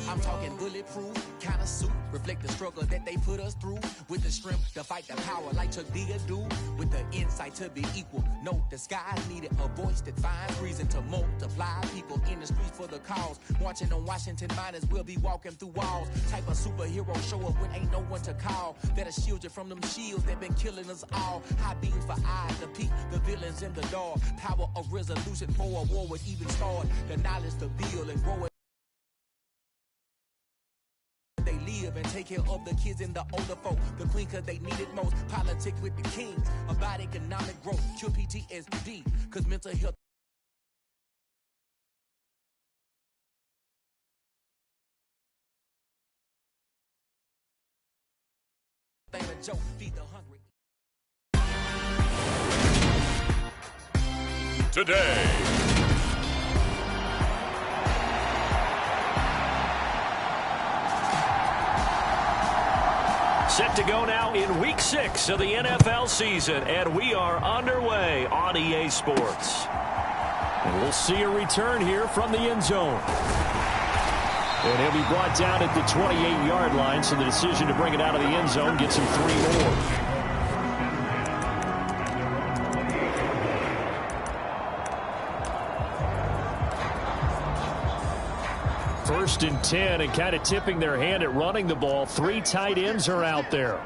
I'm talking bulletproof kind of suit, reflect the struggle that they put us through, with the strength to fight the power like Chuck D do, with the insight to be equal. No disguise needed, a voice that finds reason to multiply. People in the streets for the cause, marching on Washington miners will be walking through walls. Type of superhero show up when ain't no one to call, that'll shield you from them shields that been killing us all. High beams for eyes to peek the villains in the dark. Power of resolution for a war would even start. The knowledge to build and grow it. They live and take care of the kids and the older folk. The queen cause they need it most. Politic with the kings about economic growth. Cure PTSD cause mental health ain't a joke. Feed the hungry. Today. Set to go now in Week 6 of the NFL season, and we are underway on EA Sports. And we'll see a return here from the end zone. And he'll be brought down at the 28-yard line, so the decision to bring it out of the end zone gets him 3 more. First and 10, and kind of tipping their hand at running the ball. 3 tight ends are out there.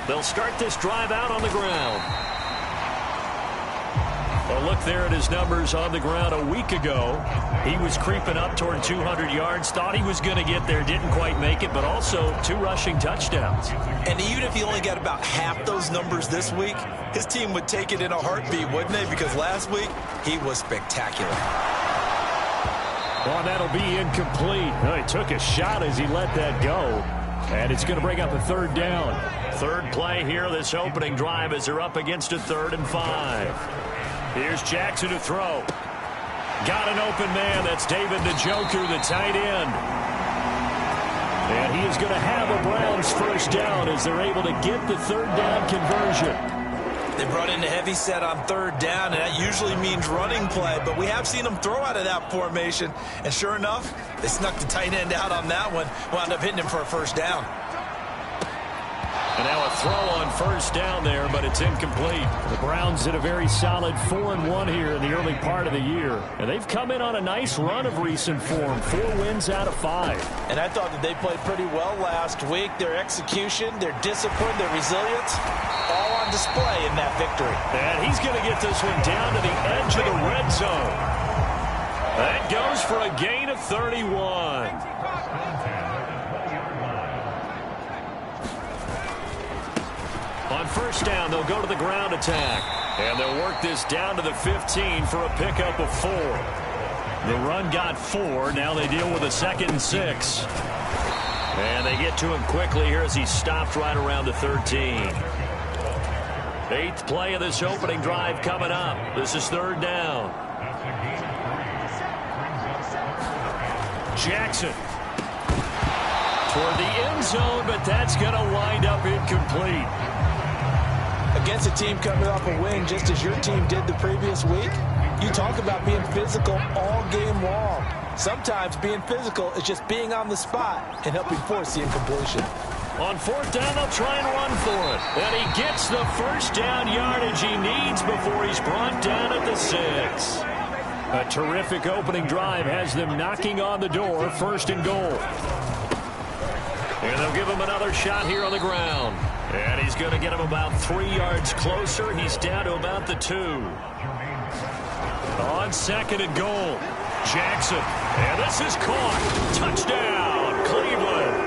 They'll start this drive out on the ground. A look there at his numbers on the ground a week ago. He was creeping up toward 200 yards. Thought he was going to get there. Didn't quite make it, but also 2 rushing touchdowns. And even if he only got about half those numbers this week, his team would take it in a heartbeat, wouldn't they? Because last week, he was spectacular. Well, that'll be incomplete. Well, he took a shot as he let that go. And it's going to bring up a 3rd down. 3rd play here, this opening drive, as they're up against a 3rd and 5. Here's Jackson to throw. Got an open man. That's David Njoku, the tight end. And he is going to have a Browns 1st down as they're able to get the 3rd down conversion. They brought in the heavy set on 3rd down, and that usually means running play, but we have seen them throw out of that formation, and sure enough, they snuck the tight end out on that one, wound up hitting him for a 1st down. And now a throw on 1st down there, but it's incomplete. The Browns did a very solid 4-1 here in the early part of the year, and they've come in on a nice run of recent form, 4 wins out of 5. And I thought that they played pretty well last week. Their execution, their discipline, their resilience, all on display in that victory. And he's going to get this one down to the edge of the red zone. That goes for a gain of 31. On 1st down, they'll go to the ground attack. And they'll work this down to the 15 for a pickup of 4. The run got 4. Now they deal with a 2nd and 6. And they get to him quickly here as he stopped right around the 13. 8th play of this opening drive coming up. This is 3rd down. Jackson toward the end zone, but that's going to wind up incomplete. Against a team coming off a win just as your team did the previous week, you talk about being physical all game long. Sometimes being physical is just being on the spot and helping force the incompletion. On 4th down, they'll try and run for it. And he gets the 1st down yardage he needs before he's brought down at the 6. A terrific opening drive has them knocking on the door, 1st and goal. And they'll give him another shot here on the ground. And he's going to get him about 3 yards closer. He's down to about the 2. On 2nd and goal, Jackson. And this is caught. Touchdown, Cleveland.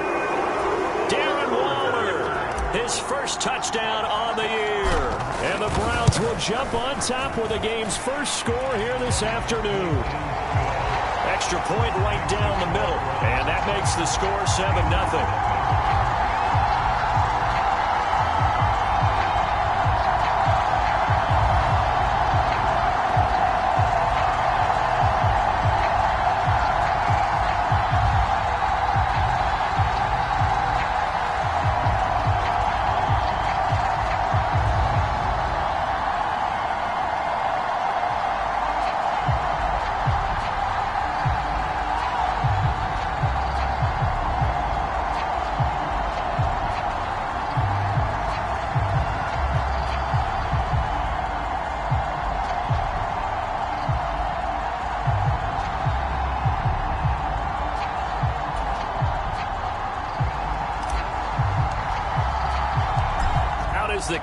Darren Waller, his 1st touchdown on the year. And the Browns will jump on top with the game's 1st score here this afternoon. Extra point right down the middle. And that makes the score 7-0.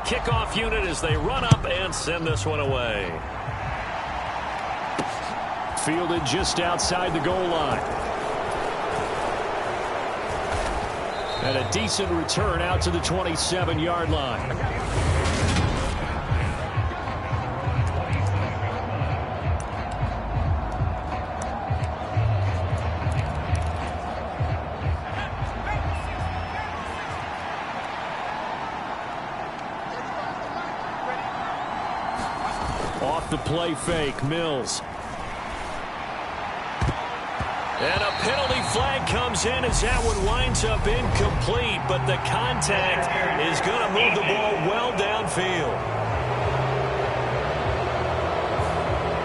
kickoff unit as they run up and send this one away. Fielded just outside the goal line. And a decent return out to the 27-yard line. Off the play fake, Mills. And a penalty flag comes in as that one winds up incomplete, but the contact is going to move the ball well downfield.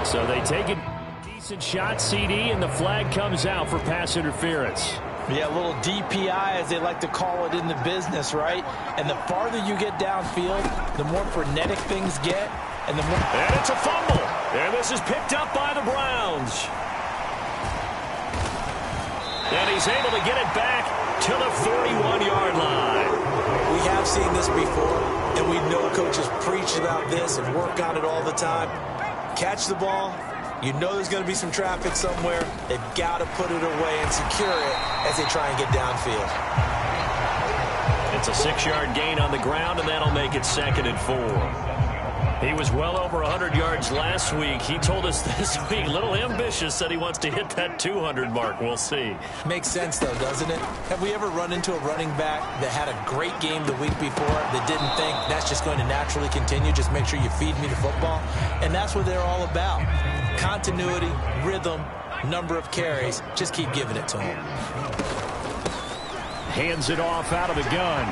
So they take a decent shot, CD, and the flag comes out for pass interference. Yeah, a little DPI, as they like to call it in the business, right? And the farther you get downfield, the more frenetic things get. And it's a fumble. And this is picked up by the Browns. And he's able to get it back to the 41-yard line. We have seen this before, and we know coaches preach about this and work on it all the time. Catch the ball. You know there's going to be some traffic somewhere. They've got to put it away and secure it as they try and get downfield. It's a 6-yard gain on the ground, and that'll make it 2nd and 4. He was well over 100 yards last week. He told us this week, a little ambitious, said he wants to hit that 200 mark. We'll see. Makes sense, though, doesn't it? Have we ever run into a running back that had a great game the week before that didn't think that's just going to naturally continue? Just make sure you feed me the football. And that's what they're all about. Continuity, rhythm, number of carries. Just keep giving it to him. Hands it off out of the gun.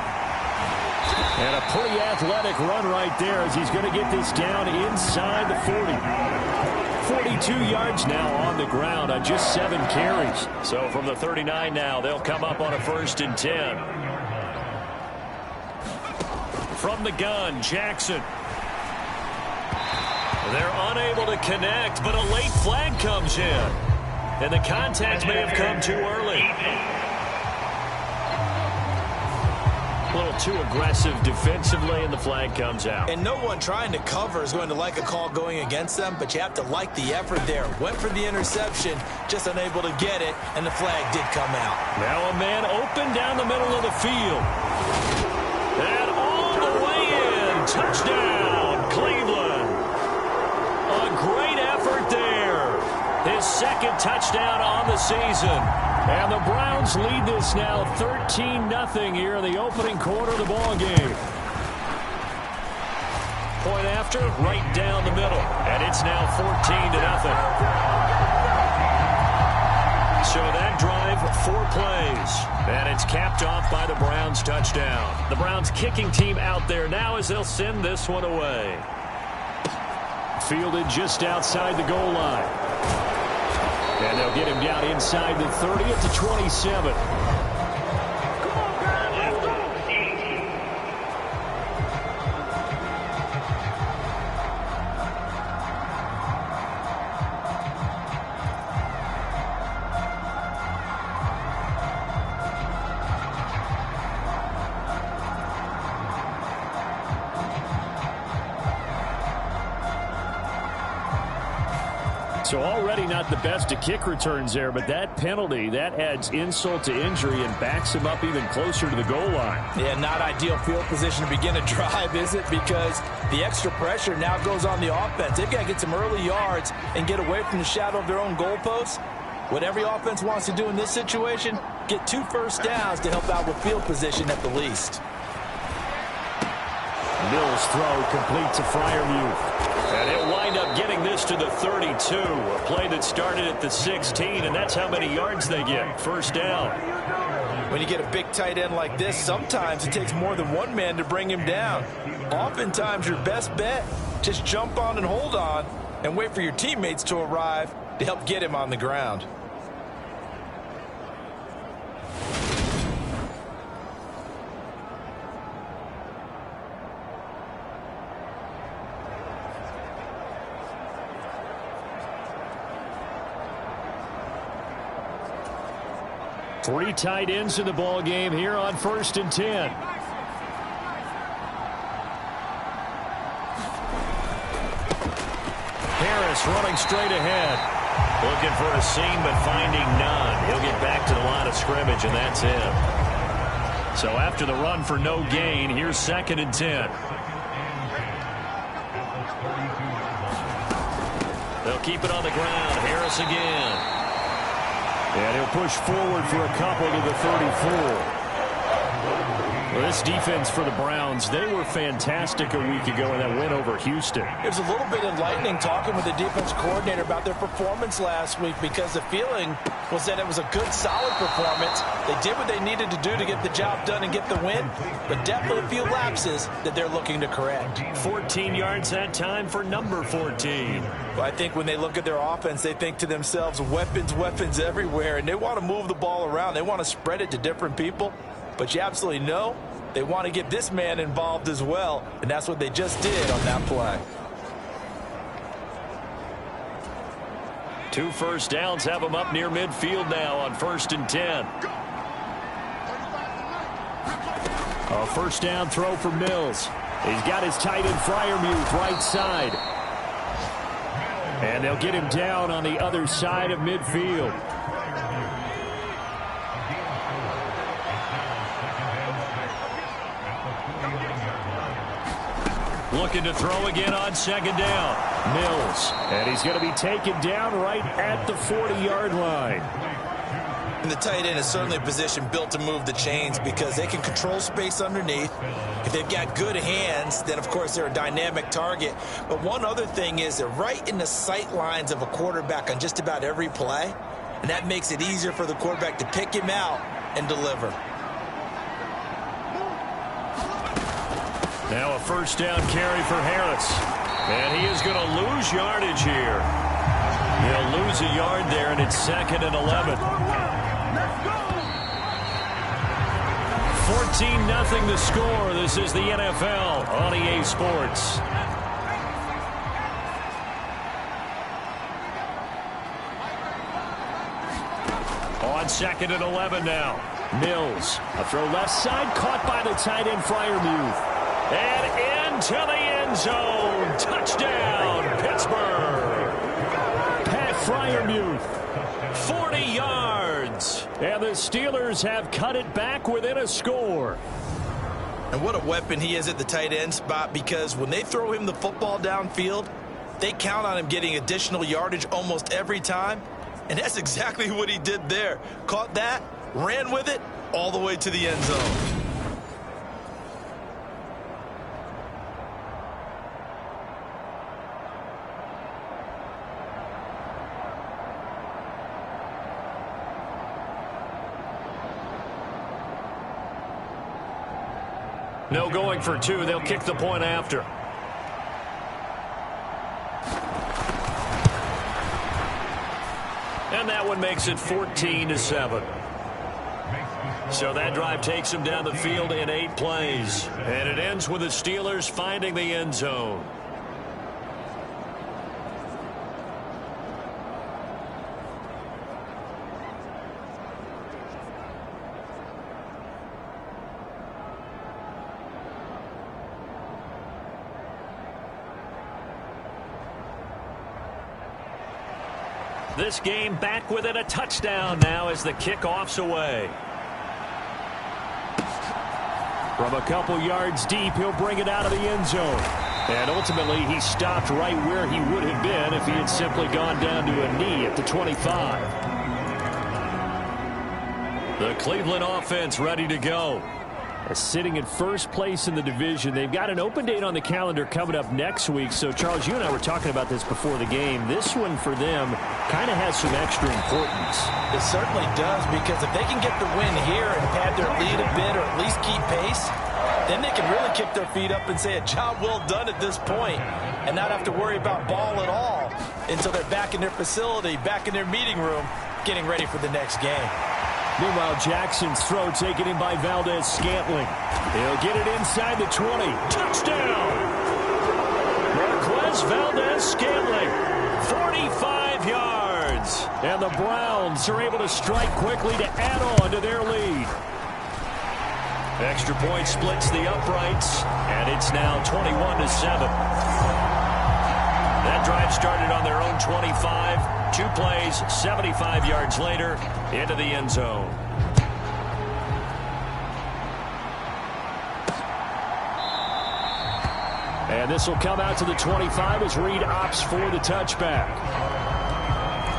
And a pretty athletic run right there as he's going to get this down inside the 40. 42 yards now on the ground on just 7 carries. So from the 39 now, they'll come up on a 1st and 10. From the gun, Jackson. They're unable to connect, but a late flag comes in. And the contact may have come too early. A little too aggressive defensively, and the flag comes out. And no one trying to cover is going to like a call going against them, but you have to like the effort there. Went for the interception, just unable to get it, and the flag did come out. Now a man open down the middle of the field. And all the way in. Touchdown, Cleveland. A great effort there. His 2nd touchdown on the season. And the Browns lead this now 13-0 here in the opening quarter of the ball game. Point after, right down the middle. And it's now 14-0. So that drive, 4 plays. And it's capped off by the Browns touchdown. The Browns kicking team out there now as they'll send this one away. Fielded just outside the goal line. And they'll get him down inside the 30 at the 27. So already not the best of kick returns there, but that penalty, that adds insult to injury and backs him up even closer to the goal line. Yeah, not ideal field position to begin a drive, is it? Because the extra pressure now goes on the offense. They've got to get some early yards and get away from the shadow of their own goalposts. What every offense wants to do in this situation, get 2 first downs to help out with field position at the least. Mills' throw complete to Freiermuth. And he'll wind up getting this to the 32. A play that started at the 16, and that's how many yards they get. 1st down. When you get a big tight end like this, sometimes it takes more than one man to bring him down. Oftentimes, your best bet, just jump on and hold on and wait for your teammates to arrive to help get him on the ground. Three tight ends in the ball game here on 1st and 10. Harris running straight ahead. Looking for a seam, but finding none. He'll get back to the line of scrimmage, and that's it. So after the run for no gain, here's 2nd and 10. They'll keep it on the ground. Harris again. And he'll push forward for a couple to the 34. Well, this defense for the Browns, they were fantastic a week ago in that win over Houston. It was a little bit enlightening talking with the defense coordinator about their performance last week, because the feeling was that it was a good, solid performance. They did what they needed to do to get the job done and get the win, but definitely a few lapses that they're looking to correct. 14 yards that time for number 14. Well, I think when they look at their offense, they think to themselves, weapons, weapons everywhere, and they want to move the ball around. They want to spread it to different people. But you absolutely know they want to get this man involved as well, and that's what they just did on that play. 2 first downs have them up near midfield now on 1st and 10. A first down throw for Mills. He's got his tight end Freiermuth right side. And they'll get him down on the other side of midfield. Looking to throw again on 2nd down. Mills. And he's going to be taken down right at the 40-yard line. And the tight end is certainly a position built to move the chains, because they can control space underneath. If they've got good hands, then of course they're a dynamic target. But one other thing is they're right in the sight lines of a quarterback on just about every play. And that makes it easier for the quarterback to pick him out and deliver. Now a first down carry for Harris. And he is going to lose yardage here. He'll lose a yard there, and it's 2nd and 11. 14-0 the score. This is the NFL on EA Sports. On 2nd and 11 now. Mills. A throw left side, caught by the tight end Freiermuth. And into the end zone. Touchdown, Pittsburgh. Pat Freiermuth. 40 yards. And the Steelers have cut it back within a score. And what a weapon he is at the tight end spot, because when they throw him the football downfield, they count on him getting additional yardage almost every time. And that's exactly what he did there. Caught that, ran with it, all the way to the end zone. No going for 2. They'll kick the point after. And that one makes it 14-7. So that drive takes them down the field in 8 plays. And it ends with the Steelers finding the end zone. This game back within a touchdown now as the kickoff's away. From a couple yards deep, he'll bring it out of the end zone. And ultimately, he stopped right where he would have been if he had simply gone down to a knee at the 25. The Cleveland offense ready to go. Sitting in first place in the division. They've got an open date on the calendar coming up next week. So, Charles, you and I were talking about this before the game. This one for them kind of has some extra importance. It certainly does, because if they can get the win here and pad their lead a bit, or at least keep pace, then they can really kick their feet up and say a job well done at this point, and not have to worry about ball at all until they're back in their facility, back in their meeting room, getting ready for the next game. Meanwhile, Jackson's throw taken in by Valdez-Scantling. He'll get it inside the 20. Touchdown! Marquez Valdez-Scantling, 45 yards. And the Browns are able to strike quickly to add on to their lead. Extra point splits the uprights, and it's now 21-7. That drive started on their own 25. 2 plays, 75 yards later, into the end zone. And this will come out to the 25 as Reed opts for the touchback.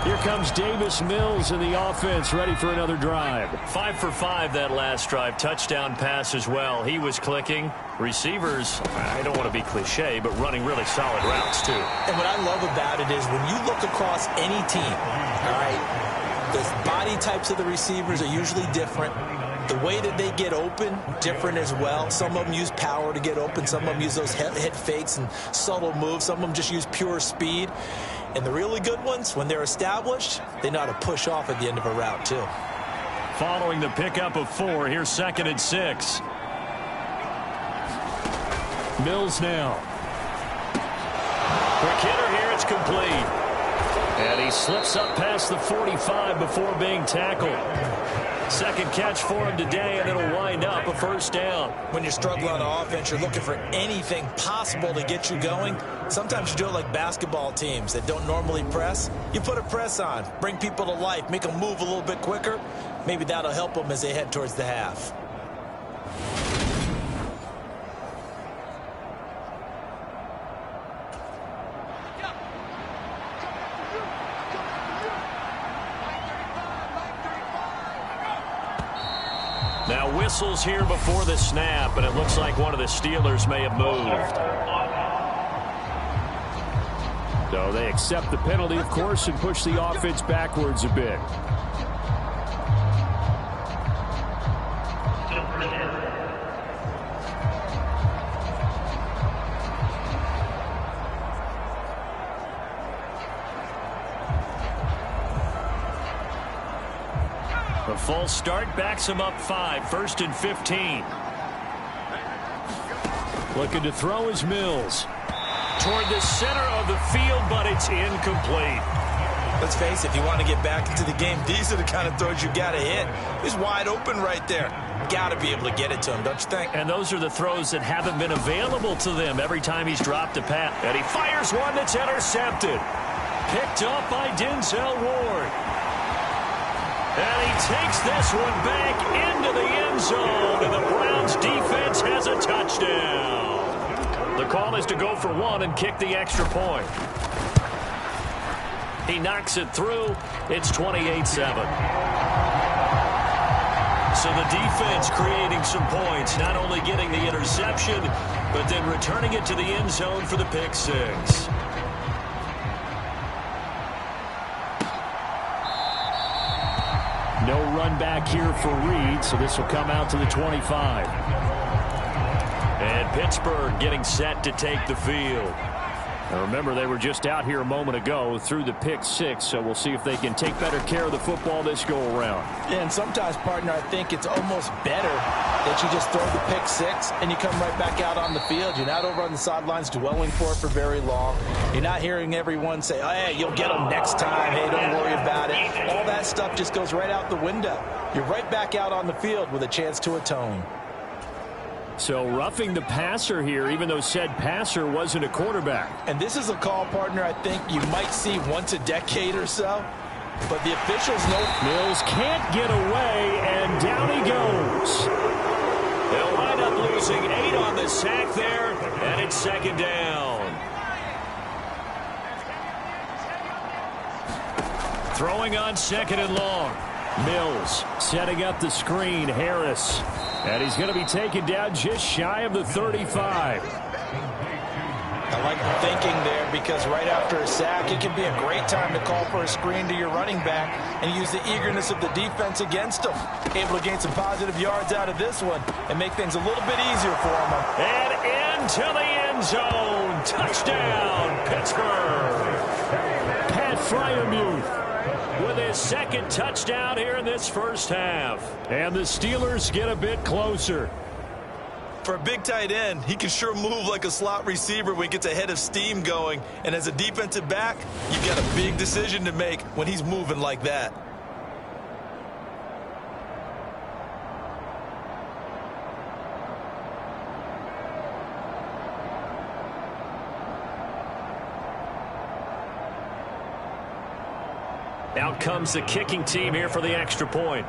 Here comes Davis Mills in the offense, ready for another drive. 5 for 5 that last drive. Touchdown pass as well. He was clicking. Receivers, I don't want to be cliche, but running really solid routes, too. And what I love about it is when you look across any team, all right, the body types of the receivers are usually different. The way that they get open, different as well. Some of them use power to get open. Some of them use those head fakes and subtle moves. Some of them just use pure speed. And the really good ones, when they're established, they know how to push off at the end of a route, too. Following the pickup of 4, here's 2nd and 6. Mills now. Quick hitter here, it's complete. And he slips up past the 45 before being tackled. Second catch for him today, and it'll wind up a first down. When you're struggling on offense, you're looking for anything possible to get you going. Sometimes you do it like basketball teams that don't normally press. You put a press on, bring people to life, make them move a little bit quicker. Maybe that'll help them as they head towards the half. Now whistles here before the snap, and it looks like one of the Steelers may have moved. So they accept the penalty, of course, and push the offense backwards a bit. A false start backs him up 5, 1st and 15. Looking to throw is Mills. Toward the center of the field, but it's incomplete. Let's face it, if you want to get back into the game, these are the kind of throws you got to hit. He's wide open right there. Got to be able to get it to him, don't you think? And those are the throws that haven't been available to them every time he's dropped a pass. And he fires one that's intercepted. Picked up by Denzel Ward. And he takes this one back into the end zone, and the Browns defense has a touchdown. The call is to go for 1 and kick the extra point. He knocks it through. It's 28-7. So the defense creating some points, not only getting the interception, but then returning it to the end zone for the pick 6. No run back here for Reed, so this will come out to the 25. And Pittsburgh getting set to take the field. Now remember, they were just out here a moment ago through the pick 6, so we'll see if they can take better care of the football this go-around. Yeah, and sometimes, partner, I think it's almost better that you just throw the pick 6 and you come right back out on the field. You're not over on the sidelines dwelling for it for very long. You're not hearing everyone say, oh, hey, you'll get them next time. Hey, don't worry about it. All that stuff just goes right out the window. You're right back out on the field with a chance to atone. So roughing the passer here, even though said passer wasn't a quarterback. And this is a call, partner, I think you might see once a decade or so. But the officials know. Mills can't get away, and down he goes. They'll wind up losing 8 on the sack there, and it's 2nd down. Throwing on 2nd and long. Mills setting up the screen. Harris. And he's going to be taken down just shy of the 35. I like the thinking there, because right after a sack, it can be a great time to call for a screen to your running back and use the eagerness of the defense against them. Able to gain some positive yards out of this one and make things a little bit easier for them. And into the end zone. Touchdown, Pittsburgh. Pat Freiermuth with his 2nd touchdown here in this first half. And the Steelers get a bit closer. For a big tight end, he can sure move like a slot receiver when he gets a head of steam going. And as a defensive back, you've got a big decision to make when he's moving like that. Out comes the kicking team here for the extra point.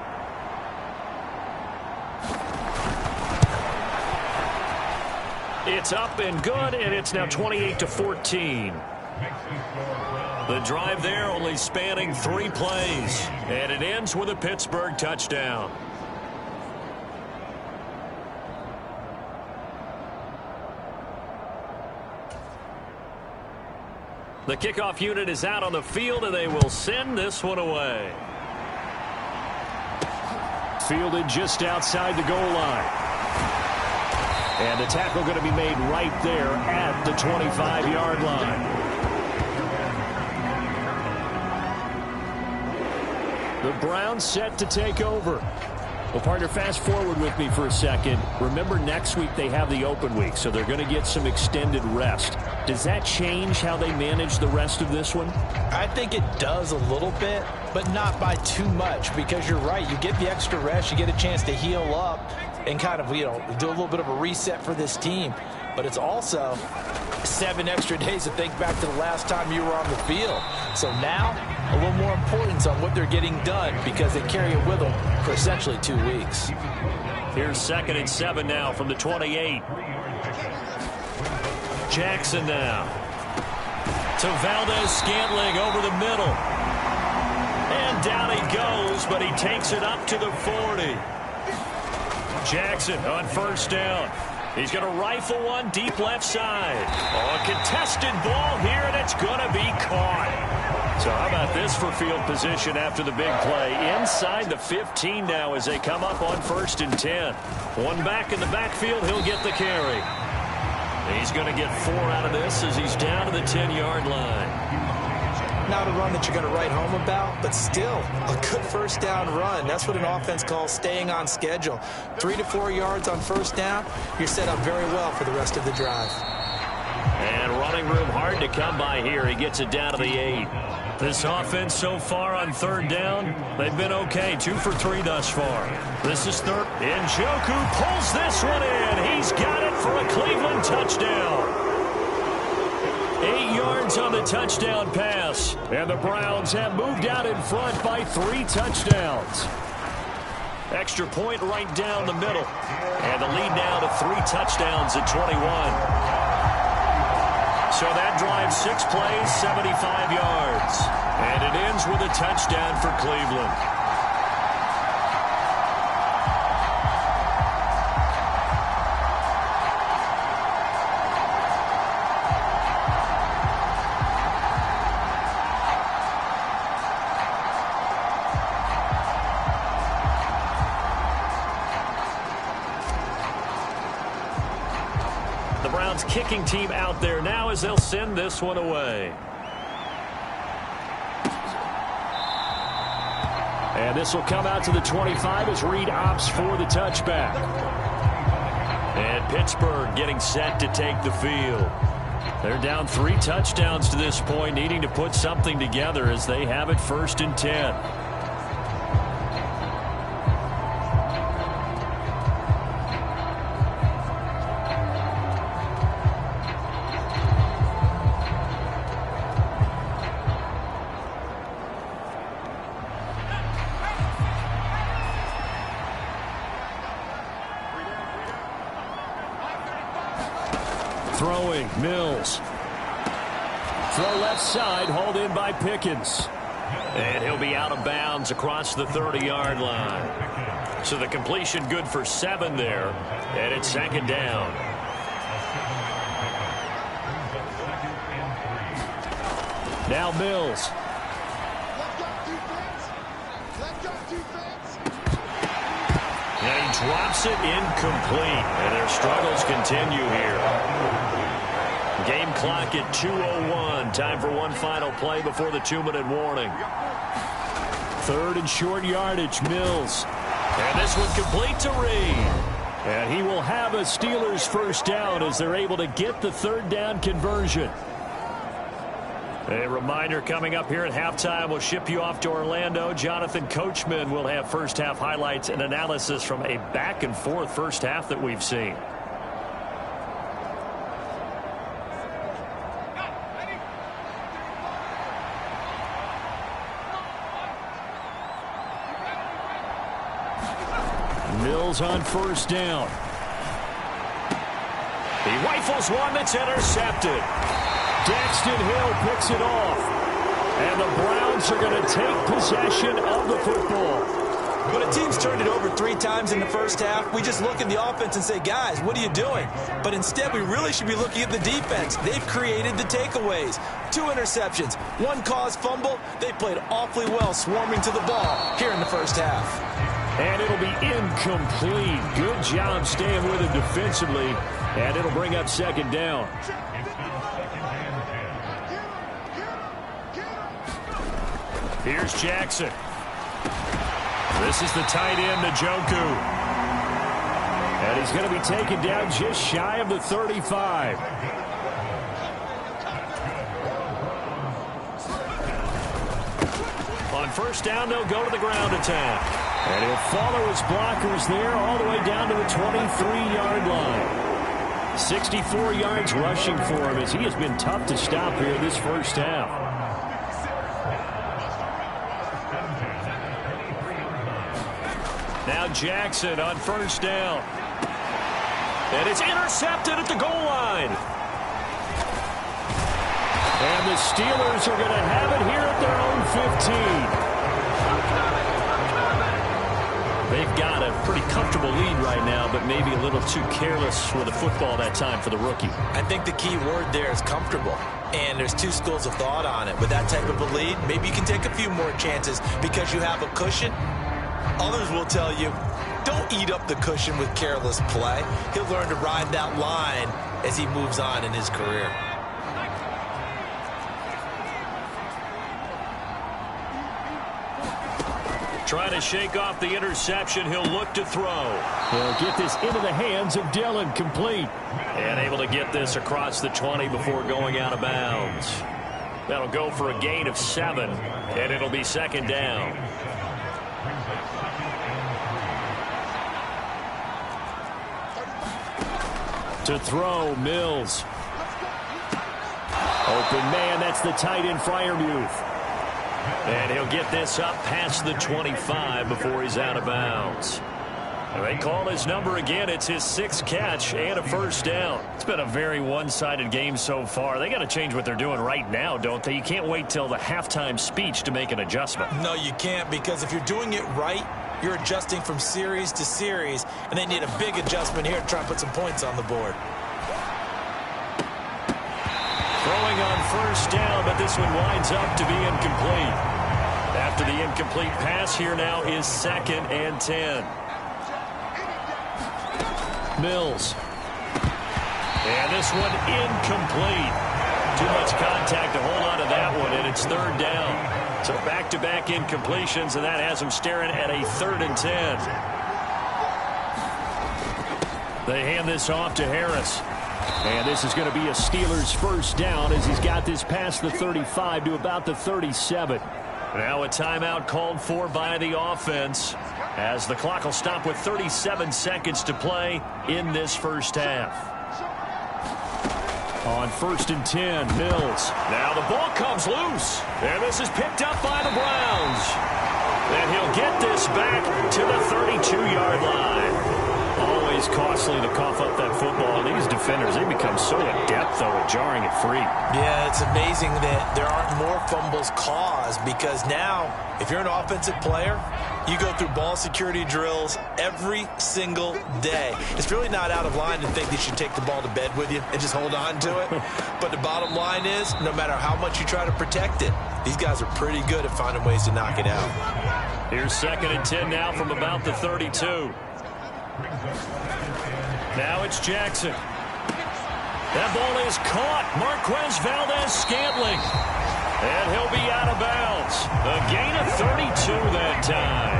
It's up and good, and it's now 28-14. The drive there only spanning 3 plays, and it ends with a Pittsburgh touchdown. The kickoff unit is out on the field, and they will send this one away. Fielded just outside the goal line. And the tackle going to be made right there at the 25-yard line. The Browns set to take over. Well, partner, fast forward with me for a second. Remember, next week they have the open week, so they're going to get some extended rest. Does that change how they manage the rest of this one? I think it does a little bit, but not by too much, because you're right. You get the extra rest, you get a chance to heal up and kind of, do a little bit of a reset for this team. But it's also 7 extra days to think back to the last time you were on the field. So now, a little more importance on what they're getting done, because they carry it with them for essentially 2 weeks. Here's 2nd and 7 now from the 28. Jackson now to Valdez-Scantling over the middle. And down he goes, but he takes it up to the 40. Jackson on 1st down. He's going to rifle one deep left side. Oh, a contested ball here, and it's going to be caught. So how about this for field position after the big play? Inside the 15 now as they come up on 1st and 10. One back in the backfield, he'll get the carry. He's going to get 4 out of this as he's down to the 10-yard line. Not a run that you're going to write home about, but still a good 1st down run. That's what an offense calls staying on schedule. 3 to 4 yards on 1st down, you're set up very well for the rest of the drive. And running room hard to come by here. He gets it down to the 8. This offense so far on 3rd down, they've been okay. 2 for 3 thus far. This is 3rd. Njoku pulls this one in. He's got it for a Cleveland touchdown. 8 yards on the touchdown pass. And the Browns have moved out in front by 3 touchdowns. Extra point right down the middle. And the lead now to 3 touchdowns at 21. So that drives 6 plays, 75 yards. And it ends with a touchdown for Cleveland. Kicking team out there now as they'll send this one away. And this will come out to the 25 as Reed opts for the touchback. And Pittsburgh getting set to take the field. They're down 3 touchdowns to this point, needing to put something together as they have it 1st and 10. Throwing, Mills. Throw left side, hauled in by Pickens. And he'll be out of bounds across the 30-yard line. So the completion good for 7 there. And it's 2nd down. Now Mills. And he drops it incomplete. And their struggles continue here. Game clock at 2:01. Time for one final play before the 2-minute warning. 3rd and short yardage, Mills. And this one complete to Reed. And he will have a Steelers 1st down as they're able to get the 3rd down conversion. A reminder coming up here at halftime, we'll ship you off to Orlando. Jonathan Coachman will have first half highlights and analysis from a back-and-forth first half that we've seen. Mills on first down. He rifles one that's intercepted. Daxton Hill picks it off. And the Browns are going to take possession of the football. When a team's turned it over 3 times in the first half, we just look at the offense and say, guys, what are you doing? But instead, we really should be looking at the defense. They've created the takeaways. 2 interceptions, 1 caused fumble. They played awfully well swarming to the ball here in the first half. And it'll be incomplete. Good job staying with him defensively. And it'll bring up second down. Here's Jackson. This is the tight end, Njoku. And he's going to be taken down just shy of the 35. On first down, they'll go to the ground attack. And he'll follow his blockers there all the way down to the 23-yard line. 64 yards rushing for him as he has been tough to stop here this first half. Now Jackson on first down. And it's intercepted at the goal line. And the Steelers are going to have it here at their own 15. They've got a pretty comfortable lead right now, but maybe a little too careless with the football that time for the rookie. I think the key word there is comfortable. And there's 2 schools of thought on it. With that type of a lead, maybe you can take a few more chances because you have a cushion. Others will tell you, don't eat up the cushion with careless play. He'll learn to ride that line as he moves on in his career. Trying to shake off the interception. He'll look to throw. He'll get this into the hands of Dillon, complete. And able to get this across the 20 before going out of bounds. That'll go for a gain of 7, and it'll be second down. To throw, Mills. Open man, that's the tight end, Freiermuth. And he'll get this up past the 25 before he's out of bounds. And they call his number again. It's his 6th catch and a first down. It's been a very one-sided game so far. They got to change what they're doing right now, don't they? You can't wait till the halftime speech to make an adjustment. No, you can't, because if you're doing it right, you're adjusting from series to series, and they need a big adjustment here to try and put some points on the board. Throwing on first down, but this one winds up to be incomplete. After the incomplete pass, here now is 2nd and 10. Mills. And this one incomplete. Too much contact to hold on to that one, and it's 3rd down. So back-to-back incompletions, and that has him staring at a 3rd and 10. They hand this off to Harris. And this is going to be a Steelers first down as he's got this past the 35 to about the 37. Now a timeout called for by the offense as the clock will stop with 37 seconds to play in this first half. On 1st and 10, Mills. Now the ball comes loose. And this is picked up by the Browns. And he'll get this back to the 32-yard line. Always costly to cough up that football. These defenders, they become so adept, though, at jarring it free. Yeah, it's amazing that there aren't more fumbles caused, because now, if you're an offensive player, you go through ball security drills every single day. It's really not out of line to think that you should take the ball to bed with you and just hold on to it. But the bottom line is, no matter how much you try to protect it, these guys are pretty good at finding ways to knock it out. Here's 2nd and 10 now from about the 32. Now it's Jackson. That ball is caught. Marquez Valdes-Scantling. And he'll be out of bounds. A gain of 32 that time.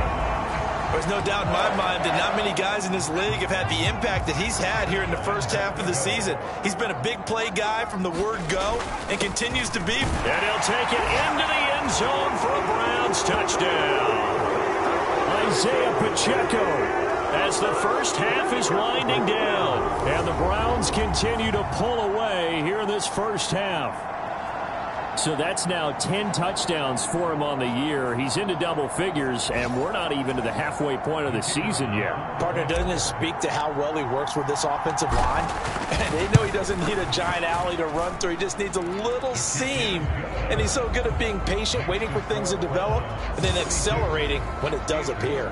There's no doubt in my mind that not many guys in this league have had the impact that he's had here in the first half of the season. He's been a big play guy from the word go and continues to be. And he'll take it into the end zone for a Browns touchdown. Isaiah Pacheco. As the first half is winding down. And the Browns continue to pull away here in this first half. So that's now 10 touchdowns for him on the year. He's into double figures, and we're not even to the halfway point of the season yet. Partner, doesn't it speak to how well he works with this offensive line? And they know he doesn't need a giant alley to run through. He just needs a little seam. And he's so good at being patient, waiting for things to develop, and then accelerating when it does appear.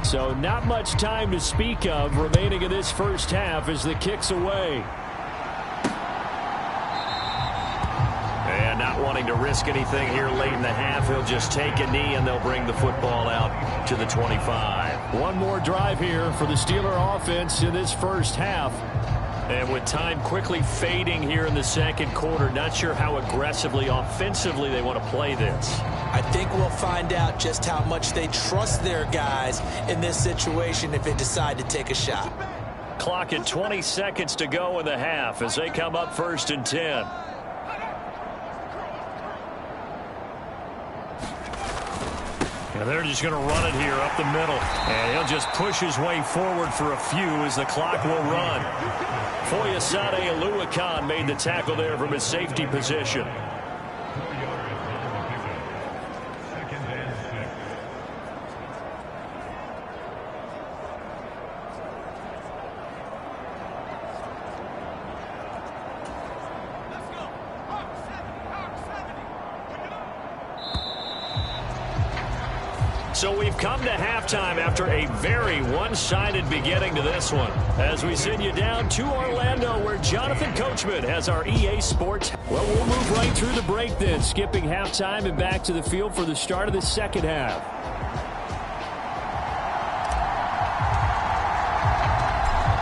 So not much time to speak of remaining in this first half as the kick's away. And not wanting to risk anything here late in the half, he'll just take a knee and they'll bring the football out to the 25. One more drive here for the Steeler offense in this first half. And with time quickly fading here in the second quarter, not sure how aggressively, offensively they want to play this. I think we'll find out just how much they trust their guys in this situation if they decide to take a shot. Clock at 20 seconds to go in the half as they come up 1st and 10. And they're just going to run it here up the middle. And he'll just push his way forward for a few as the clock will run. Foyesade Oluwakan made the tackle there from his safety position. So we've come to halftime after a very one-sided beginning to this one. As we send you down to Orlando where Jonathan Coachman has our EA Sports. Well, we'll move right through the break then, skipping halftime and back to the field for the start of the second half.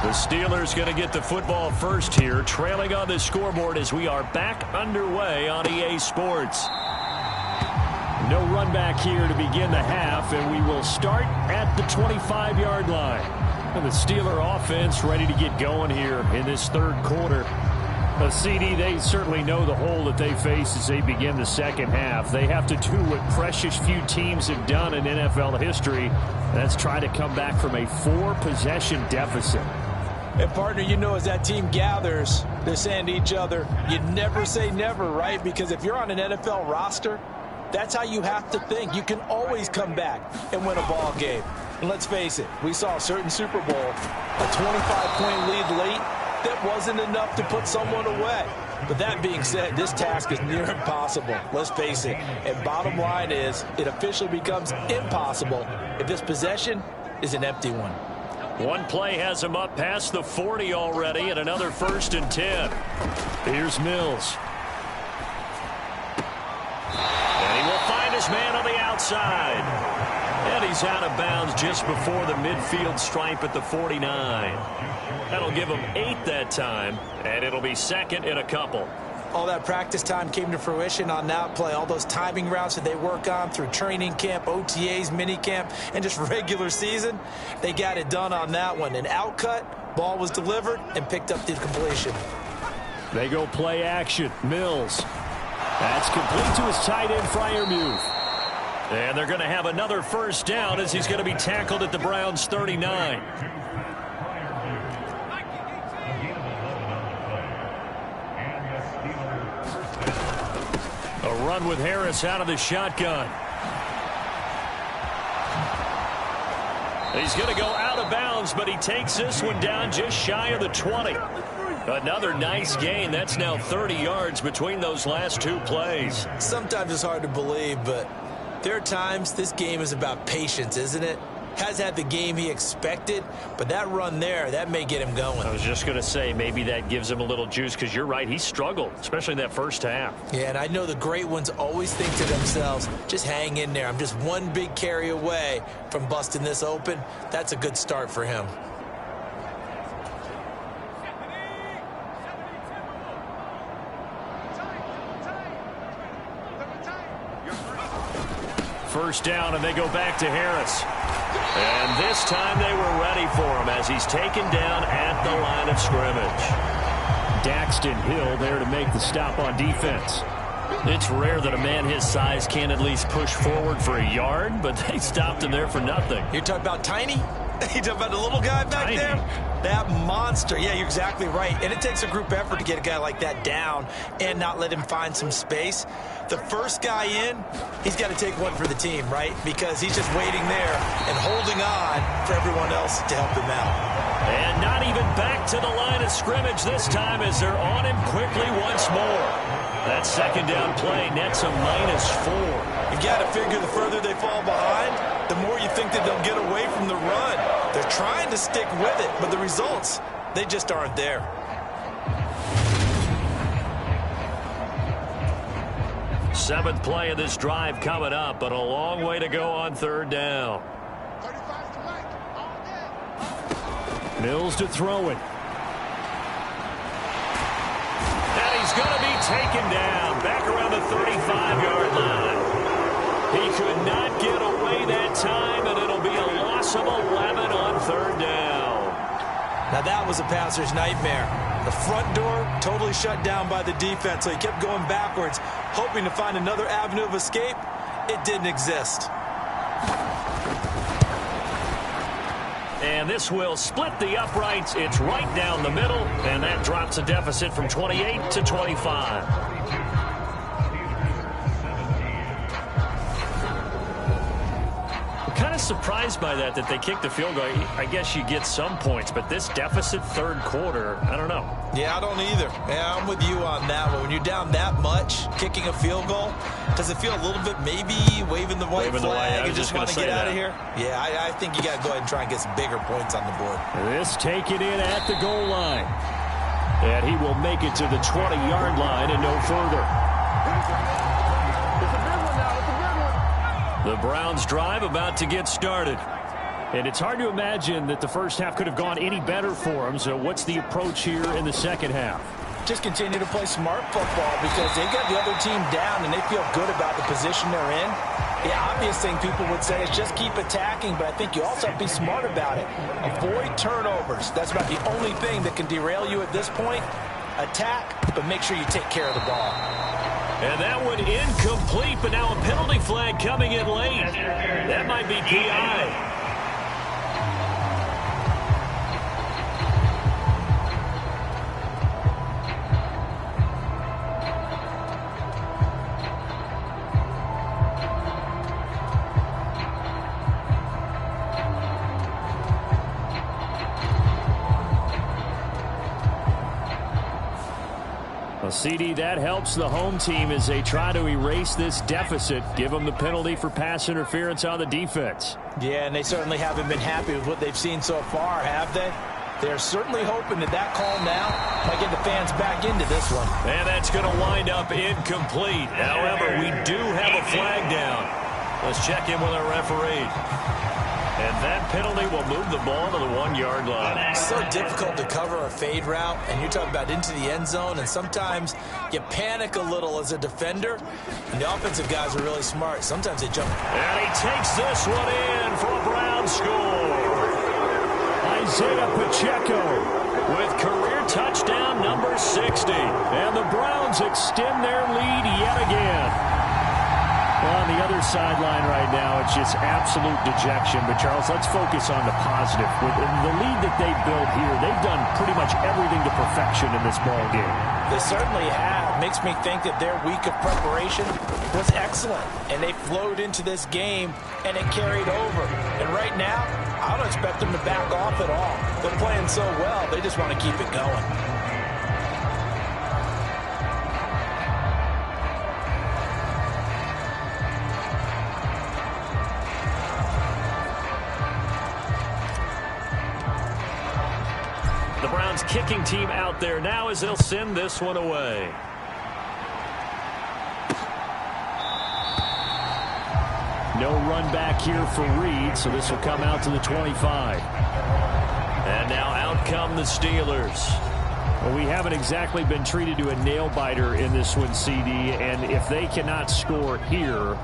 The Steelers going to get the football first here, trailing on the scoreboard as we are back underway on EA Sports. No run back here to begin the half, and we will start at the 25-yard line. And the Steeler offense ready to get going here in this third quarter. CD, they certainly know the hole that they face as they begin the second half. They have to do what precious few teams have done in NFL history. That's try to come back from a 4-possession deficit. And, partner, you know, as that team gathers, they're saying to each other, you never say never, right? Because if you're on an NFL roster, that's how you have to think. You can always come back and win a ball game. And let's face it, we saw a certain Super Bowl, a 25-point lead late, that wasn't enough to put someone away. But that being said, this task is near impossible. Let's face it. And bottom line is, it officially becomes impossible if this possession is an empty one. One play has him up past the 40 already, and another 1st and 10. Here's Mills. Man on the outside. And he's out of bounds just before the midfield stripe at the 49. That'll give him 8 that time, and it'll be second in a couple. All that practice time came to fruition on that play. All those timing routes that they work on through training camp, OTAs, minicamp, and just regular season, they got it done on that one. An outcut, ball was delivered, and picked up the completion. They go play action. Mills. That's complete to his tight end, Freiermuth. And they're going to have another first down as he's going to be tackled at the Browns' 39. A run with Harris out of the shotgun. He's going to go out of bounds, but he takes this one down just shy of the 20. Another nice gain. That's now 30 yards between those last two plays. Sometimes it's hard to believe, but there are times this game is about patience, isn't it? Has had the game he expected, but that run there, that may get him going. I was just going to say maybe that gives him a little juice because you're right. He struggled, especially in that first half. Yeah, and I know the great ones always think to themselves, just hang in there. I'm just one big carry away from busting this open. That's a good start for him. First down, and they go back to Harris. And this time they were ready for him as he's taken down at the line of scrimmage. Daxton Hill there to make the stop on defense. It's rare that a man his size can at least push forward for a yard, but they stopped him there for nothing. You're talking about Tiny? You're talking about the little guy back there? That monster. Yeah, you're exactly right. And it takes a group effort to get a guy like that down and not let him find some space. The first guy in, he's got to take one for the team, right? Because he's just waiting there and holding on for everyone else to help him out. And not even back to the line of scrimmage this time as they're on him quickly once more. That second down play nets a -4. You got to figure the further they fall behind, the more you think that they'll get away from the run. They're trying to stick with it, but the results, they just aren't there. Seventh play of this drive coming up, but a long way to go on third down. Mills to throw it. And he's going to be taken down back around the 35-yard line. He could not get away that time, and it'll be a loss of 11 on third down. Now that was a passer's nightmare. The front door totally shut down by the defense, so he kept going backwards, hoping to find another avenue of escape. It didn't exist. And this will split the uprights. It's right down the middle, and that drops a deficit from 28 to 25. Kind of surprised by that they kicked the field goal. I guess you get some points, but this deficit third quarter, I don't know. Yeah, I don't either. Yeah, I'm with you on that one. When you're down that much, kicking a field goal, does it feel a little bit maybe waving the white flag and just want to get out of here? Yeah, I think you got to go ahead and try and get some bigger points on the board. This taken in at the goal line. And he will make it to the 20-yard line and no further. The Browns drive about to get started. And it's hard to imagine that the first half could have gone any better for them. So what's the approach here in the second half? Just continue to play smart football because they got the other team down and they feel good about the position they're in. The obvious thing people would say is just keep attacking, but I think you also have to be smart about it. Avoid turnovers. That's about the only thing that can derail you at this point. Attack, but make sure you take care of the ball. And that one incomplete, but now a penalty flag coming in late. That might be PI. CD, that helps the home team as they try to erase this deficit, give them the penalty for pass interference on the defense. Yeah, and they certainly haven't been happy with what they've seen so far, have they? They're certainly hoping that that call now might get the fans back into this one. And that's going to wind up incomplete. However, we do have a flag down. Let's check in with our referee. And that penalty will move the ball to the 1-yard line. It's so difficult to cover a fade route, and you're talking about into the end zone, and sometimes you panic a little as a defender, and the offensive guys are really smart. Sometimes they jump. And he takes this one in for a Brown score. Isaiah Pacheco with career touchdown number 60. And the Browns extend their lead yet again. Well, on the other sideline right now, it's just absolute dejection. But, Charles, let's focus on the positive. With the lead that they've built here, they've done pretty much everything to perfection in this ball game. They certainly have. Makes me think that their week of preparation was excellent, and they flowed into this game, and it carried over. And right now, I don't expect them to back off at all. They're playing so well, they just want to keep it going. The Browns kicking team out there now as they'll send this one away. No run back here for Reed, so this will come out to the 25. And now out come the Steelers. Well, we haven't exactly been treated to a nail-biter in this one, CD, and if they cannot score here,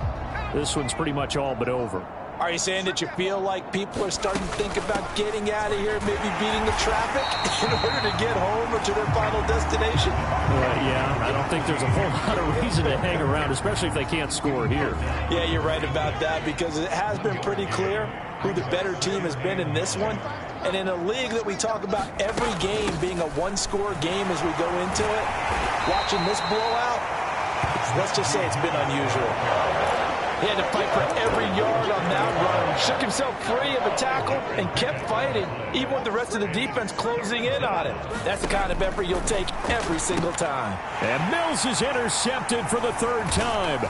this one's pretty much all but over. Are you saying that you feel like people are starting to think about getting out of here, maybe beating the traffic in order to get home or to their final destination? Yeah, I don't think there's a whole lot of reason to hang around, especially if they can't score here. Yeah, you're right about that, because it has been pretty clear who the better team has been in this one. And in a league that we talk about every game being a one-score game as we go into it, watching this blowout, let's just say it's been unusual. He had to fight for every yard on that run. Shook himself free of a tackle and kept fighting, even with the rest of the defense closing in on him. That's the kind of effort you'll take every single time. And Mills is intercepted for the third time.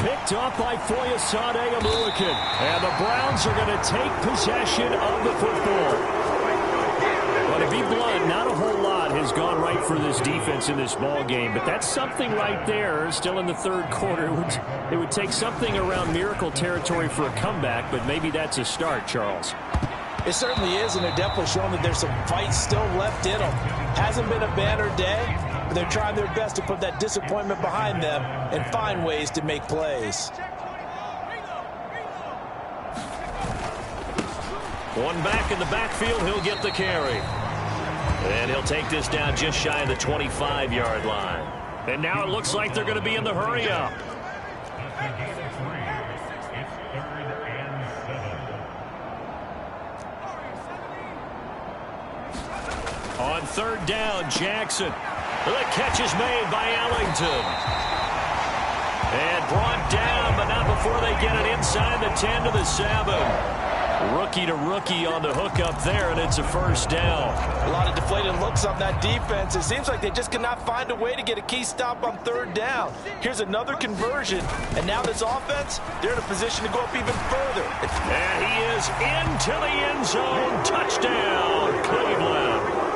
Picked up by Foyesade Oluokun. And the Browns are going to take possession of the football. But to be blunt, not a whole lot has gone right for this defense in this ball game. But that's something right there, still in the third quarter. It would take something around miracle territory for a comeback, but maybe that's a start, Charles. It certainly is, and they're definitely showing that there's some fight still left in them. Hasn't been a banner day, but they're trying their best to put that disappointment behind them and find ways to make plays. One back in the backfield, he'll get the carry. And he'll take this down just shy of the 25-yard line. And now it looks like they're going to be in the hurry-up. On third down, Jackson. The catch is made by Ellington. And brought down, but not before they get it inside the 10 to the 7. Rookie to rookie on the hook up there, and it's a first down. A lot of deflated looks on that defense. It seems like they just cannot find a way to get a key stop on third down. Here's another conversion, and now this offense, they're in a position to go up even further. And he is into the end zone. Touchdown, Cleveland.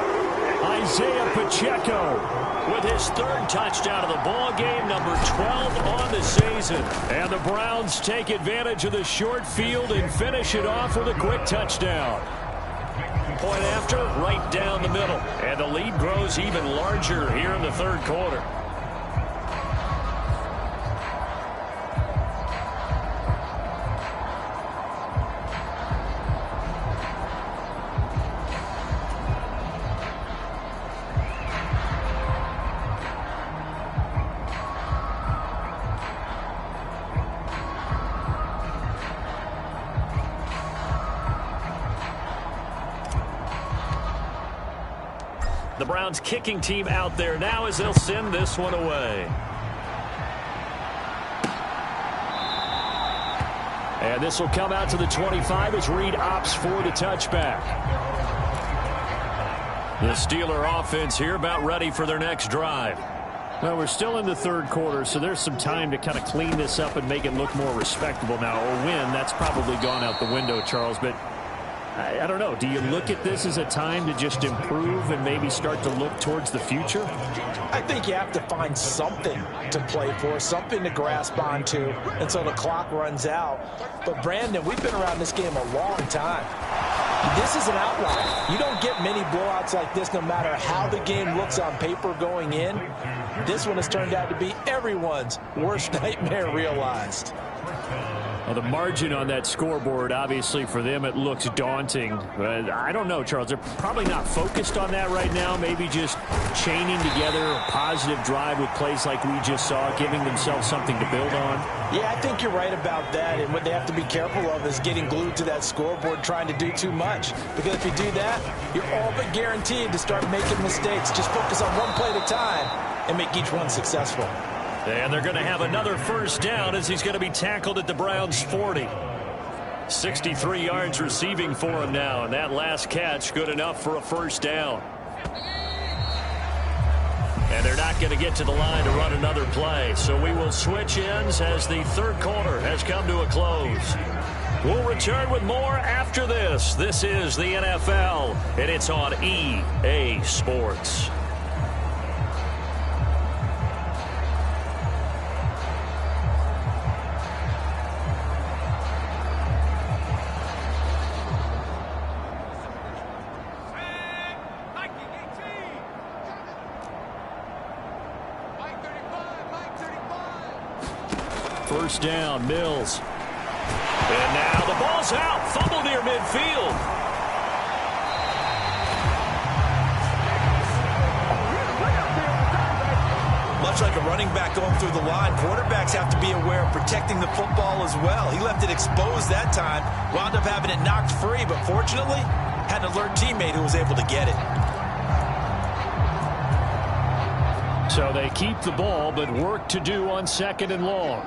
Isaiah Pacheco with his third touchdown of the ball game, number 12 on the season. And the Browns take advantage of the short field and finish it off with a quick touchdown. Point after, right down the middle. And the lead grows even larger here in the third quarter. The Browns kicking team out there now as they'll send this one away. And this will come out to the 25 as Reed opts for the touchback. The Steeler offense here about ready for their next drive. Well, we're still in the third quarter, so there's some time to kind of clean this up and make it look more respectable. Now, a win, that's probably gone out the window, Charles, but I don't know. Do you look at this as a time to just improve and maybe start to look towards the future? I think you have to find something to play for, something to grasp onto until the clock runs out. But, Brandon, we've been around this game a long time. This is an outlier. You don't get many blowouts like this no matter how the game looks on paper going in. This one has turned out to be everyone's worst nightmare realized. Well, the margin on that scoreboard, obviously, for them, it looks daunting. But I don't know, Charles. They're probably not focused on that right now. Maybe just chaining together a positive drive with plays like we just saw, giving themselves something to build on. Yeah, I think you're right about that. And what they have to be careful of is getting glued to that scoreboard, trying to do too much. Because if you do that, you're all but guaranteed to start making mistakes. Just focus on one play at a time and make each one successful. And they're going to have another first down as he's going to be tackled at the Browns' 40. 63 yards receiving for him now, and that last catch good enough for a first down. And they're not going to get to the line to run another play, so we will switch ends as the third quarter has come to a close. We'll return with more after this. This is the NFL, and it's on EA Sports. First down, Mills. And now the ball's out. Fumble near midfield. Much like a running back going through the line, quarterbacks have to be aware of protecting the football as well. He left it exposed that time, wound up having it knocked free, but fortunately had an alert teammate who was able to get it. So they keep the ball, but work to do on second and long.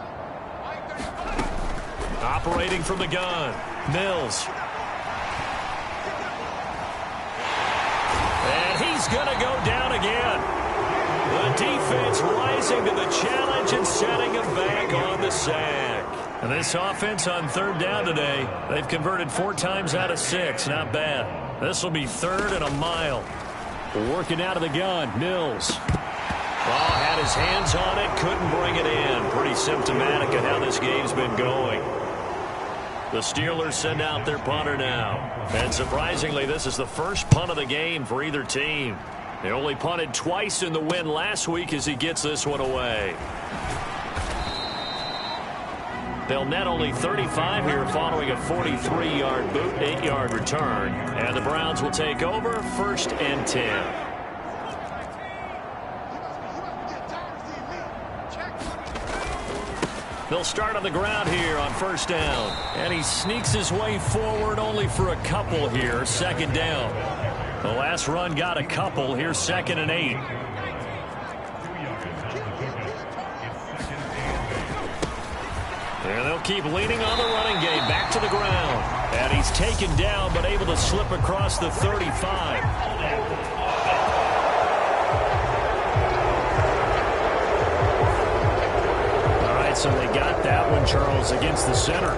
Operating from the gun, Mills. And he's going to go down again. The defense rising to the challenge and setting him back on the sack. And this offense on third down today, they've converted 4 times out of 6. Not bad. This will be third and a mile. Working out of the gun, Mills. Oh, had his hands on it, couldn't bring it in. Pretty symptomatic of how this game's been going. The Steelers send out their punter now. And surprisingly, this is the first punt of the game for either team. They only punted twice in the win last week as he gets this one away. They'll net only 35 here following a 43-yard boot, 8-yard return. And the Browns will take over first and 10. They'll start on the ground here on first down. And he sneaks his way forward only for a couple here. Second down. The last run got a couple. Here's second and 8. And they'll keep leaning on the running game. Back to the ground. And he's taken down but able to slip across the 35. So they got that one, Charles, against the center.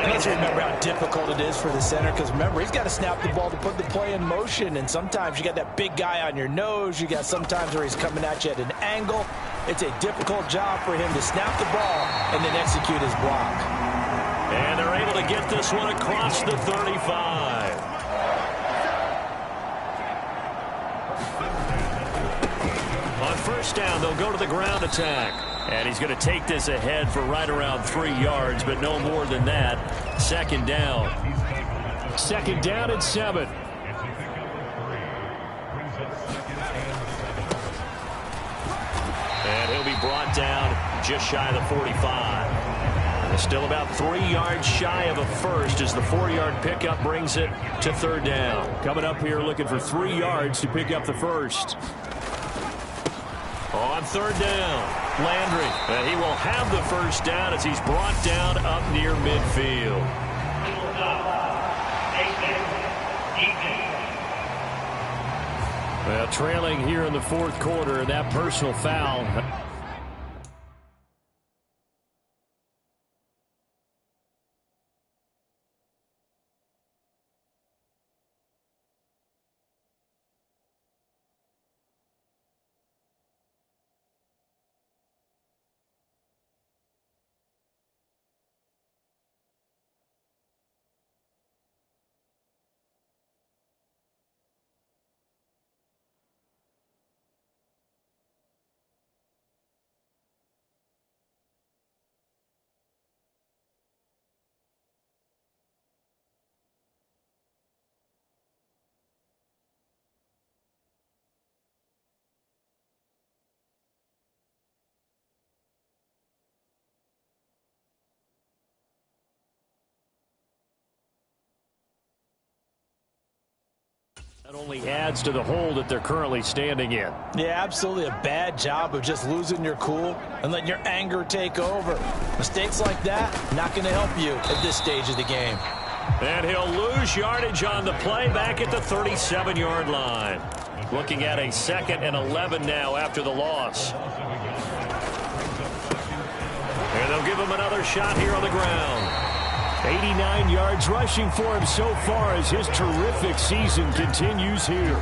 Let's remember how difficult it is for the center, because remember, he's got to snap the ball to put the play in motion, and sometimes you got that big guy on your nose. You got sometimes where he's coming at you at an angle. It's a difficult job for him to snap the ball and then execute his block. And they're able to get this one across the 35. On first down, they'll go to the ground attack. And he's going to take this ahead for right around 3 yards, but no more than that. Second down. Second down and 7. And he'll be brought down just shy of the 45. Still about 3 yards shy of a first as the 4-yard pickup brings it to third down. Coming up here looking for 3 yards to pick up the first. On third down, Landry. And he will have the first down as he's brought down up near midfield. Well, trailing here in the fourth quarter, and that personal foul. It only adds to the hole that they're currently standing in. Yeah, absolutely a bad job of just losing your cool and letting your anger take over. Mistakes like that, not going to help you at this stage of the game. And he'll lose yardage on the play back at the 37-yard line. Looking at a 2nd and 11 now after the loss. And they'll give him another shot here on the ground. 89 yards rushing for him so far as his terrific season continues here.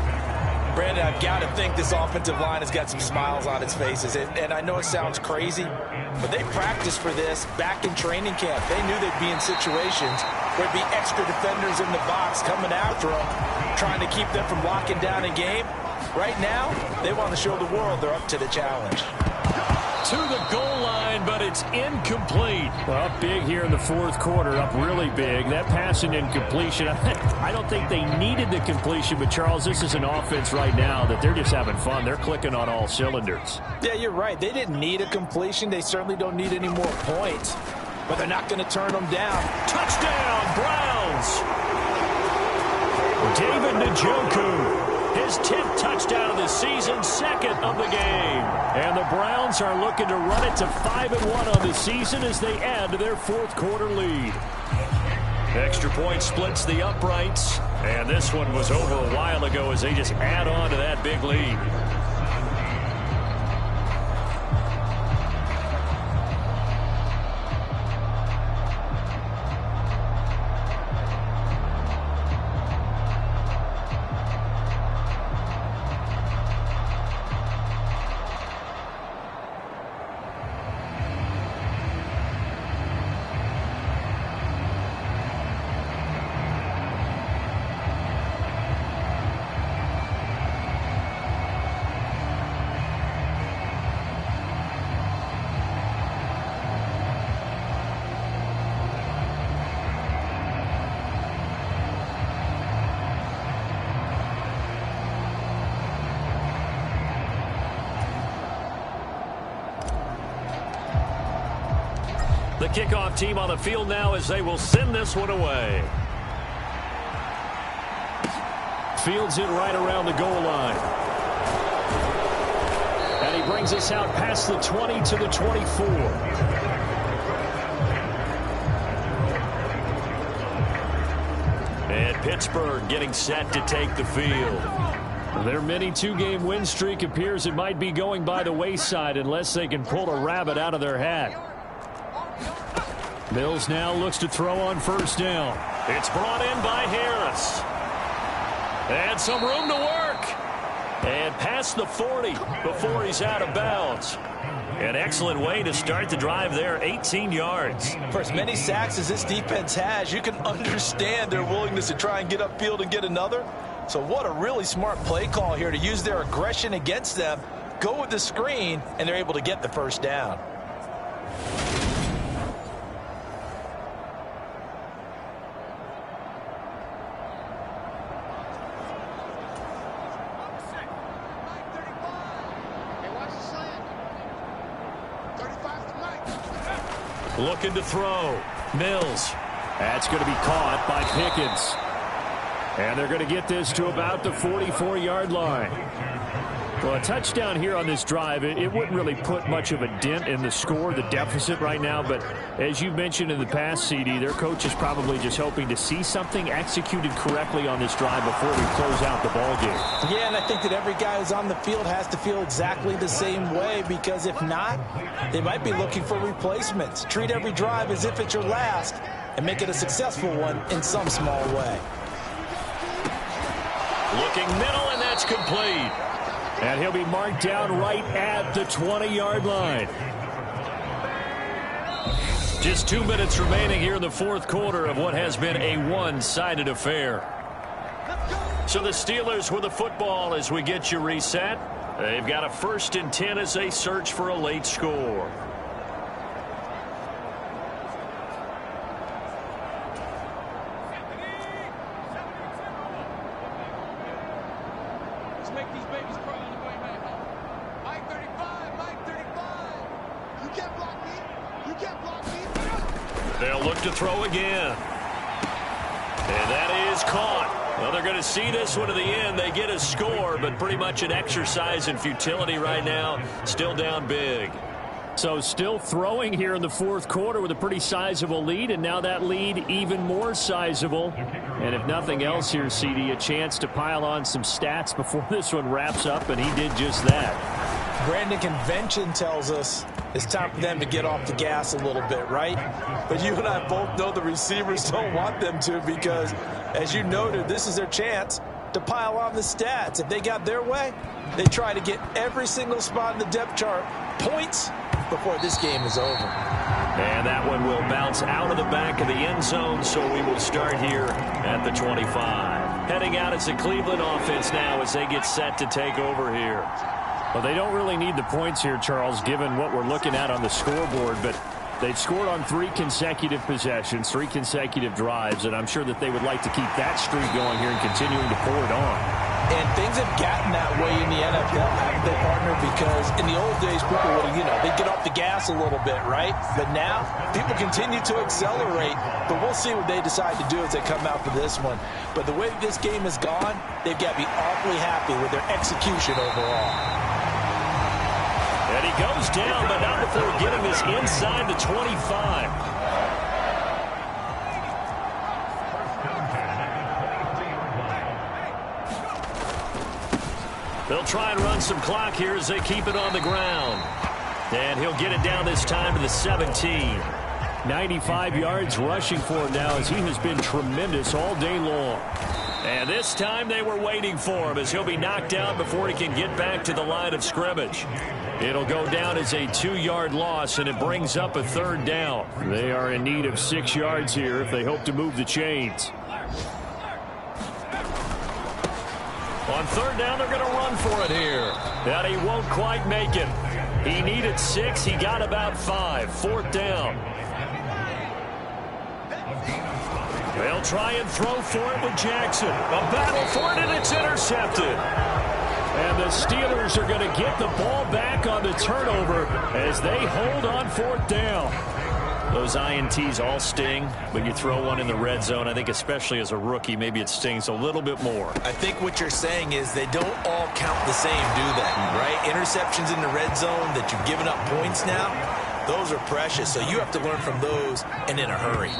Brandon, I've got to think this offensive line has got some smiles on its faces. And I know it sounds crazy, but they practiced for this back in training camp. They knew they'd be in situations where there'd be extra defenders in the box coming after them, trying to keep them from locking down a game. Right now, they want to show the world they're up to the challenge. To the goal line, but it's incomplete. Well, up big here in the 4th quarter, up really big. That pass and incompletion, I don't think they needed the completion, but Charles, this is an offense right now that they're just having fun. They're clicking on all cylinders. Yeah, you're right. They didn't need a completion. They certainly don't need any more points, but they're not going to turn them down. Touchdown, Browns! David Njoku. His 10th touchdown of the season, 2nd of the game. And the Browns are looking to run it to 5-1 on the season as they add to their 4th quarter lead. Extra point splits the uprights. And this one was over a while ago as they just add on to that big lead. The kickoff team on the field now as they will send this one away. Fields it right around the goal line. And he brings us out past the 20 to the 24. And Pittsburgh getting set to take the field. Their mini 2-game win streak appears it might be going by the wayside unless they can pull a rabbit out of their hat. Mills now looks to throw on 1st down. It's brought in by Harris. And some room to work. And past the 40 before he's out of bounds. An excellent way to start the drive there, 18 yards. For as many sacks as this defense has, you can understand their willingness to try and get upfield and get another. So what a really smart play call here to use their aggression against them, go with the screen, and they're able to get the 1st down. Looking to throw. Mills. That's going to be caught by Pickens. And they're going to get this to about the 44-yard line. Well, a touchdown here on this drive, it wouldn't really put much of a dent in the score, the deficit right now. But as you mentioned in the past, CD, their coach is probably just hoping to see something executed correctly on this drive before we close out the ball game. Yeah, and I think that every guy who's on the field has to feel exactly the same way, because if not, they might be looking for replacements. Treat every drive as if it's your last and make it a successful one in some small way. Looking middle, and that's complete. And he'll be marked down right at the 20-yard line. Just 2 minutes remaining here in the 4th quarter of what has been a one-sided affair. So the Steelers with the football as we get you reset. They've got a 1st and 10 as they search for a late score. They'll look to throw again. And that is caught. Well, they're going to see this one to the end. They get a score, but pretty much an exercise in futility right now. Still down big. So still throwing here in the fourth quarter with a pretty sizable lead, and now that lead even more sizable. And if nothing else here, CD, a chance to pile on some stats before this one wraps up, and he did just that. Brandon, convention tells us it's time for them to get off the gas a little bit, right? But you and I both know the receivers don't want them to, because, as you noted, this is their chance to pile on the stats. If they got their way, they try to get every single spot in the depth chart points before this game is over. And that one will bounce out of the back of the end zone, so we will start here at the 25. Heading out as the Cleveland offense now as they get set to take over here. Well, they don't really need the points here, Charles, given what we're looking at on the scoreboard, but they've scored on 3 consecutive possessions, 3 consecutive drives, and I'm sure that they would like to keep that streak going here and continuing to pour it on. And things have gotten that way in the NFL, haven't they, partner? Because in the old days, people would, they'd get off the gas a little bit, right? But now, people continue to accelerate. But we'll see what they decide to do as they come out for this one. But the way this game has gone, they've got to be awfully happy with their execution overall. And he goes down, but not before getting this inside the 25. They'll try and run some clock here as they keep it on the ground. And he'll get it down this time to the 17. 95 yards rushing for him now as he has been tremendous all day long. And this time they were waiting for him as he'll be knocked down before he can get back to the line of scrimmage. It'll go down as a 2-yard loss, and it brings up a 3rd down. They are in need of 6 yards here if they hope to move the chains. On 3rd down, they're going to run for it here. And he won't quite make it. He needed 6. He got about 5. 4th down. They'll try and throw for it with Jackson. A battle for it, and it's intercepted. And the Steelers are going to get the ball back on the turnover as they hold on 4th down. Those INTs all sting, but you throw one in the red zone, I think especially as a rookie, maybe it stings a little bit more. I think what you're saying is they don't all count the same, do they? Right? Interceptions in the red zone that you've given up points now, those are precious. So you have to learn from those and in a hurry.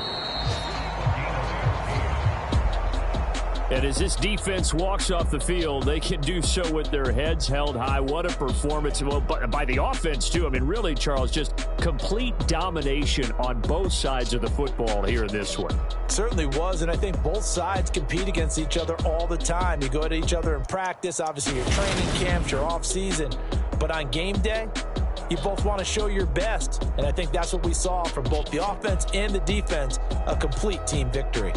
And as this defense walks off the field, they can do so with their heads held high. What a performance. Well, by the offense, too. I mean, really, Charles, just complete domination on both sides of the football here in this one. Certainly was, and I think both sides compete against each other all the time. You go at each other in practice, obviously your training camps, your off-season. But on game day, you both want to show your best. And I think that's what we saw from both the offense and the defense, a complete team victory.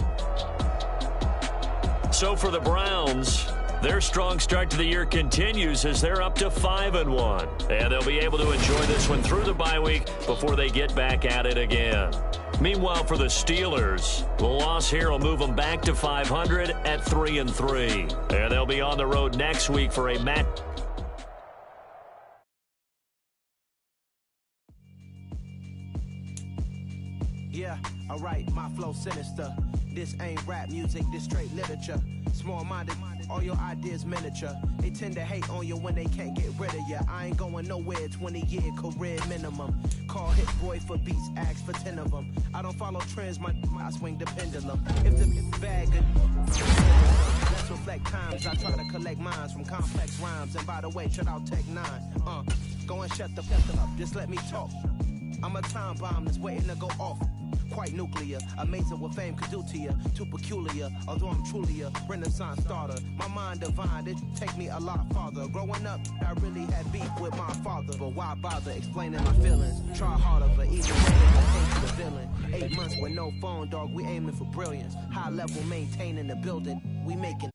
So for the Browns, their strong start to the year continues as they're up to 5-1. And they'll be able to enjoy this one through the bye week before they get back at it again. Meanwhile, for the Steelers, the loss here will move them back to 500 at 3-3. And they'll be on the road next week for a match. Yeah, alright, my flow sinister. This ain't rap music, this straight literature. Small-minded, all your ideas miniature. They tend to hate on you when they can't get rid of you. I ain't going nowhere, 20-year career minimum. Call Hit Boy for beats, ask for 10 of them. I don't follow trends, I swing the pendulum. If the bag good, let's reflect times. I try to collect minds from complex rhymes. And by the way, shut out Tech 9. Go and shut the fuck up, just let me talk. I'm a time bomb that's waiting to go off. Quite nuclear, amazing what fame could do to you. Too peculiar, although I'm truly a Renaissance starter. My mind divine, it take me a lot farther. Growing up, I really had beef with my father. But why bother explaining my feelings? Try harder, but either way, I hate the villain. 8 months with no phone, dog, we aiming for brilliance. High level maintaining the building, we making